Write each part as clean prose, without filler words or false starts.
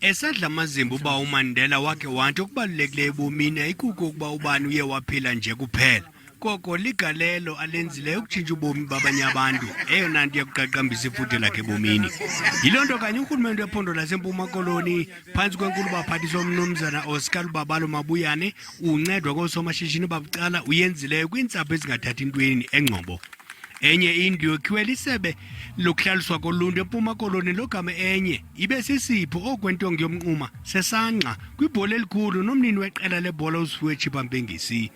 Esadla amazimba uba uMandela wakhe wanto okubalulekileyo ebomini ayikuko ukuba ubani uye waphila nje kuphela. Koko ligalelo alenzileyo ukutshintsha ubomi babanye abantu, eyona nto yokuqaqambisa ifuthe lakhe ebomini. Yiloo nto kanye urhulumente wephondo laseMpuma Koloni phantsi kwenkulubaphathiswa uMnumzana Oscar Lubabalo Mabuyane uncedwa koosomashishini babucala uyenzileyo kwiintsapho ezingathathi-ntweni eNgcobo. Enye indlu yokhiwela isebe lokuhlaliswa koluntu eMpuma Koloni logama enye ibe sisipho okwentonga yomnquma sesanqa kwibhola elikhulu nomnini weqela lebhola uSiviwe Chippa Mpengesi.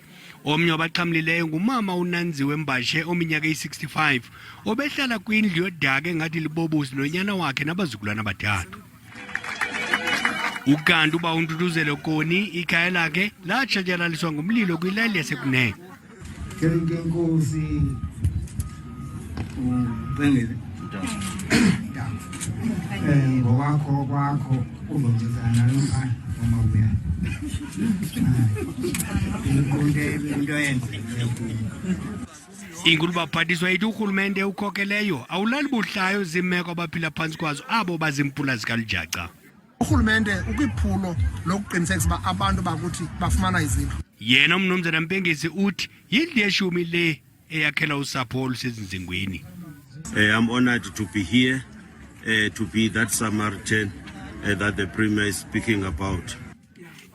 Omnye wabaxhamlileyo ngumama uNanziwe Mbashe ominyaka eyi-65 obehlala kwindlu yodaka engathi libobusi nonyana wakhe nabazukulwana abathathu. Ukanti ubaw'uNtutuzelo Koni ikhaya lakhe latshatyalaliswa ngumlilo kwilali yasekunene. Nkosi Mpengesi ngokwakho uMnumzana Lubabalo Mabuyane into yenze Inkulubaphathiswa ithi urhulumente ukhokeleyo awulali buhlayo zimeko abaphila phantsi kwazo abo bazimpula zikalujaca. Urhulumente ukwiphulo lokuqinisekisa uba abantu bakuthi bafumana izindlu. Yena uMnumzana Mpengesi uthi yindlu yeshumi le eyakhela usapho olusezinzingweni. I'm honored to be here, to be that Samaritan that the Premier is speaking about.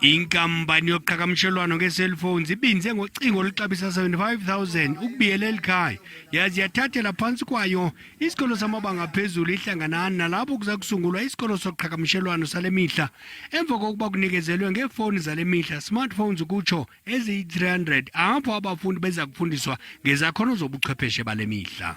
Inkampani yoqhagamshelwano ngeeselphones ibinze ngocingo oluxabisa 75,000 ukubiyela elikhaya yazi yathathela phantsi kwayo isikolo samabanga aphezulu ihlanganani nalapho kuza kusungulwa isikolo soqhagamshelwano sale mihla emva kokuba kunikezelwe ngeefowuni zale mihla smartphones ukutsho eziyi-300 apho abafundi beza kufundiswa ngezakhono zobuchwepheshe bale mihla.